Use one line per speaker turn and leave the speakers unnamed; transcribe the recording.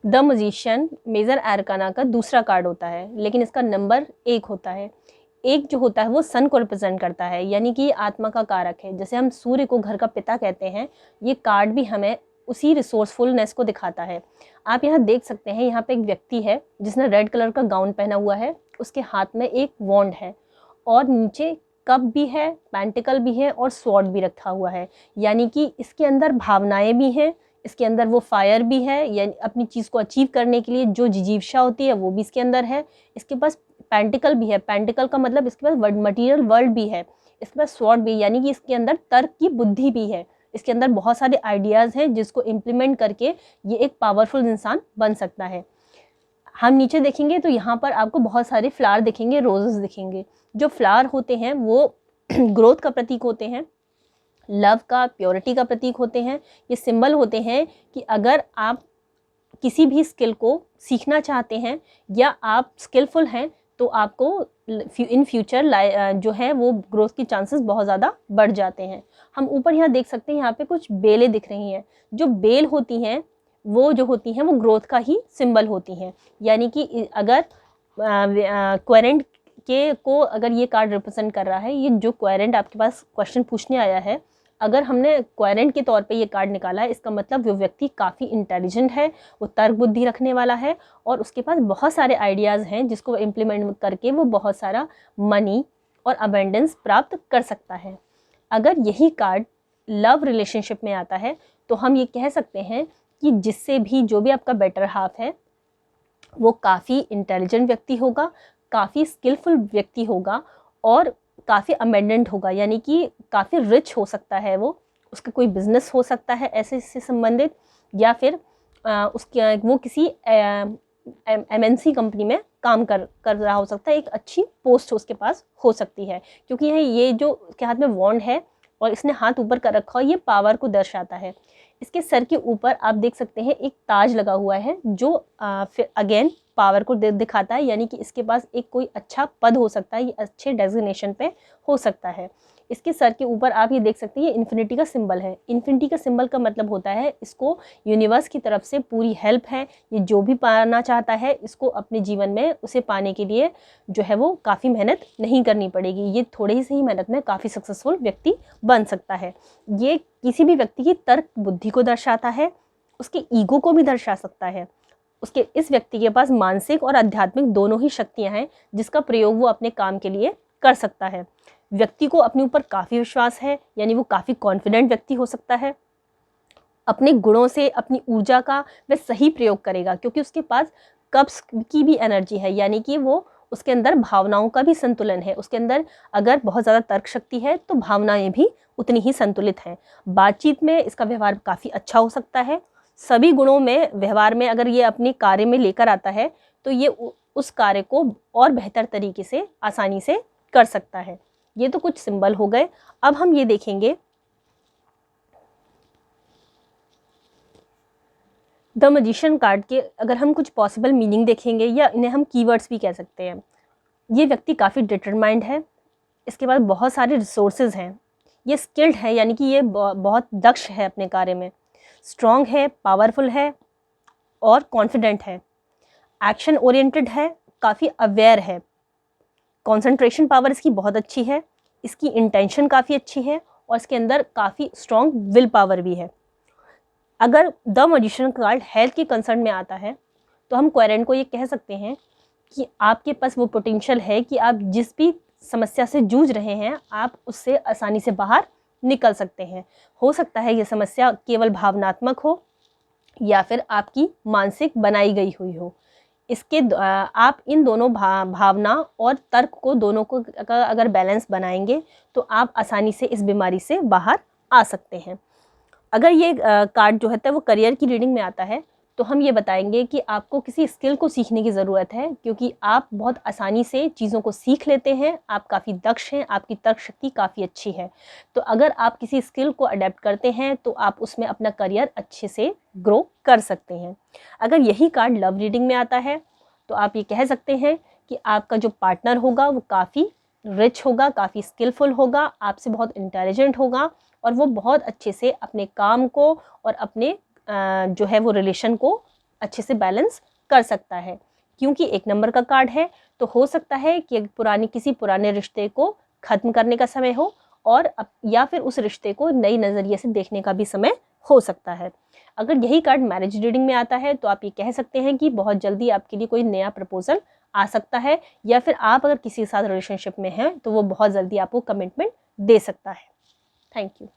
The magician major एरकाना का दूसरा card होता है, लेकिन इसका नंबर 1 होता है। 1 जो होता है वो सन को रिप्रेजेंट करता है, यानी कि आत्मा का कारक है। जैसे हम सूर्य को घर का पिता कहते हैं, ये कार्ड भी हमें उसी रिसोर्सफुलनेस को दिखाता है। आप यहाँ देख सकते हैं, यहाँ पे एक व्यक्ति है जिसने रेड कलर का गाउन पहना हुआ है, उसके हाथ में एक वॉन्ड है और नीचे कप भी है, पेंटिकल भी है और स्वॉर्ड भी रखा हुआ है, यानी कि इसके अंदर भावनाएं भी हैं, इसके अंदर वो फायर भी है, यानी अपनी चीज़ को अचीव करने के लिए जो जिजीविषा होती है वो भी इसके अंदर है। इसके पास पेंटिकल भी है, पेंटिकल का मतलब इसके पास मटीरियल वर्ल्ड भी है, इसके पास स्वॉर्ड भी, यानी कि इसके अंदर तर्क की बुद्धि भी है। इसके अंदर बहुत सारे आइडियाज़ हैं जिसको इम्प्लीमेंट करके ये एक पावरफुल इंसान बन सकता है। हम नीचे देखेंगे तो यहाँ पर आपको बहुत सारे फ्लावर दिखेंगे, रोजेस दिखेंगे। जो फ्लावर होते हैं वो ग्रोथ का प्रतीक होते हैं, लव का, प्योरिटी का प्रतीक होते हैं। ये सिंबल होते हैं कि अगर आप किसी भी स्किल को सीखना चाहते हैं या आप स्किलफुल हैं तो आपको इन फ्यूचर जो है वो ग्रोथ की चांसेस बहुत ज़्यादा बढ़ जाते हैं। हम ऊपर यहाँ देख सकते हैं, यहाँ पे कुछ बेलें दिख रही हैं। जो बेल होती हैं वो जो होती हैं वो ग्रोथ का ही सिंबल होती हैं, यानी कि अगर क्वेरेंट के को अगर ये कार्ड रिप्रेजेंट कर रहा है, ये जो क्वेरेंट आपके पास क्वेश्चन पूछने आया है, अगर हमने क्वेरेंट के तौर पे ये कार्ड निकाला है, इसका मतलब वो व्यक्ति काफ़ी इंटेलिजेंट है, वो तर्क बुद्धि रखने वाला है और उसके पास बहुत सारे आइडियाज़ हैं जिसको वो इम्प्लीमेंट करके वो बहुत सारा मनी और अबेंडेंस प्राप्त कर सकता है। अगर यही कार्ड लव रिलेशनशिप में आता है तो हम ये कह सकते हैं कि जिससे भी जो भी आपका बेटर हाफ है वो काफ़ी इंटेलिजेंट व्यक्ति होगा, काफ़ी स्किलफुल व्यक्ति होगा और काफ़ी अमेंडेंट होगा, यानी कि काफ़ी रिच हो सकता है वो, उसका कोई बिजनेस हो सकता है ऐसे से संबंधित, या फिर उसके वो किसी MNC कंपनी में काम कर रहा हो सकता है, एक अच्छी पोस्ट उसके पास हो सकती है, क्योंकि ये जो उसके हाथ में वॉन्ड है और इसने हाथ ऊपर कर रखा हो, ये पावर को दर्शाता है। इसके सर के ऊपर आप देख सकते हैं एक ताज लगा हुआ है जो फिर अगेन पावर को दिखाता है, यानी कि इसके पास एक कोई अच्छा पद हो सकता है, ये अच्छे डेजिग्नेशन पे हो सकता है। इसके सर के ऊपर आप ये देख सकते हैं ये इन्फिनिटी का सिंबल है। इन्फिनिटी का सिंबल का मतलब होता है इसको यूनिवर्स की तरफ से पूरी हेल्प है, ये जो भी पाना चाहता है इसको अपने जीवन में उसे पाने के लिए जो है वो काफ़ी मेहनत नहीं करनी पड़ेगी, ये थोड़े ही सही मेहनत में काफ़ी सक्सेसफुल व्यक्ति बन सकता है। ये किसी भी व्यक्ति की तर्क बुद्धि को दर्शाता है, उसके ईगो को भी दर्शा सकता है। उसके इस व्यक्ति के पास मानसिक और आध्यात्मिक दोनों ही शक्तियां हैं जिसका प्रयोग वो अपने काम के लिए कर सकता है। व्यक्ति को अपने ऊपर काफ़ी विश्वास है, यानी वो काफ़ी कॉन्फिडेंट व्यक्ति हो सकता है। अपने गुणों से अपनी ऊर्जा का वह सही प्रयोग करेगा, क्योंकि उसके पास कब्ज की भी एनर्जी है, यानी कि वो उसके अंदर भावनाओं का भी संतुलन है। उसके अंदर अगर बहुत ज़्यादा तर्क शक्ति है तो भावनाएं भी उतनी ही संतुलित हैं। बातचीत में इसका व्यवहार काफ़ी अच्छा हो सकता है। सभी गुणों में व्यवहार में अगर ये अपने कार्य में लेकर आता है तो ये उस कार्य को और बेहतर तरीके से आसानी से कर सकता है। ये तो कुछ सिंबल हो गए। अब हम ये देखेंगे द मजिशियन कार्ड के अगर हम कुछ पॉसिबल मीनिंग देखेंगे, या इन्हें हम कीवर्ड्स भी कह सकते हैं। ये व्यक्ति काफ़ी डिटरमाइंड है, इसके पास बहुत सारे रिसोर्सेज हैं, ये स्किल्ड है, यानी कि ये बहुत दक्ष है अपने कार्य में, स्ट्रॉन्ग है, पावरफुल है और कॉन्फिडेंट है, एक्शन ओरिएंटेड है, काफ़ी अवेयर है, कंसंट्रेशन पावर इसकी बहुत अच्छी है, इसकी इंटेंशन काफ़ी अच्छी है और इसके अंदर काफ़ी स्ट्रॉन्ग विल पावर भी है। अगर द मजिशियन कार्ड हेल्थ के कंसर्न में आता है तो हम क्वेरेंट को ये कह सकते हैं कि आपके पास वो पोटेंशियल है कि आप जिस भी समस्या से जूझ रहे हैं आप उससे आसानी से बाहर निकल सकते हैं। हो सकता है ये समस्या केवल भावनात्मक हो या फिर आपकी मानसिक बनाई गई हुई हो। इसके आप इन दोनों भावना और तर्क को दोनों को अगर बैलेंस बनाएंगे तो आप आसानी से इस बीमारी से बाहर आ सकते हैं। अगर ये कार्ड जो है वो करियर की रीडिंग में आता है तो हम ये बताएंगे कि आपको किसी स्किल को सीखने की ज़रूरत है, क्योंकि आप बहुत आसानी से चीज़ों को सीख लेते हैं, आप काफ़ी दक्ष हैं, आपकी तर्क शक्ति काफ़ी अच्छी है। तो अगर आप किसी स्किल को अडेप्ट करते हैं तो आप उसमें अपना करियर अच्छे से ग्रो कर सकते हैं। अगर यही कार्ड लव रीडिंग में आता है तो आप ये कह सकते हैं कि आपका जो पार्टनर होगा वो काफ़ी रिच होगा, काफ़ी स्किलफुल होगा, आपसे बहुत इंटेलिजेंट होगा और वो बहुत अच्छे से अपने काम को और अपने जो है वो रिलेशन को अच्छे से बैलेंस कर सकता है। क्योंकि 1 नंबर का कार्ड है तो हो सकता है कि किसी पुराने रिश्ते को ख़त्म करने का समय हो और या फिर उस रिश्ते को नई नज़रिए से देखने का भी समय हो सकता है। अगर यही कार्ड मैरिज रीडिंग में आता है तो आप ये कह सकते हैं कि बहुत जल्दी आपके लिए कोई नया प्रपोजल आ सकता है, या फिर आप अगर किसी के साथ रिलेशनशिप में हैं तो वो बहुत जल्दी आपको कमिटमेंट दे सकता है। Thank you.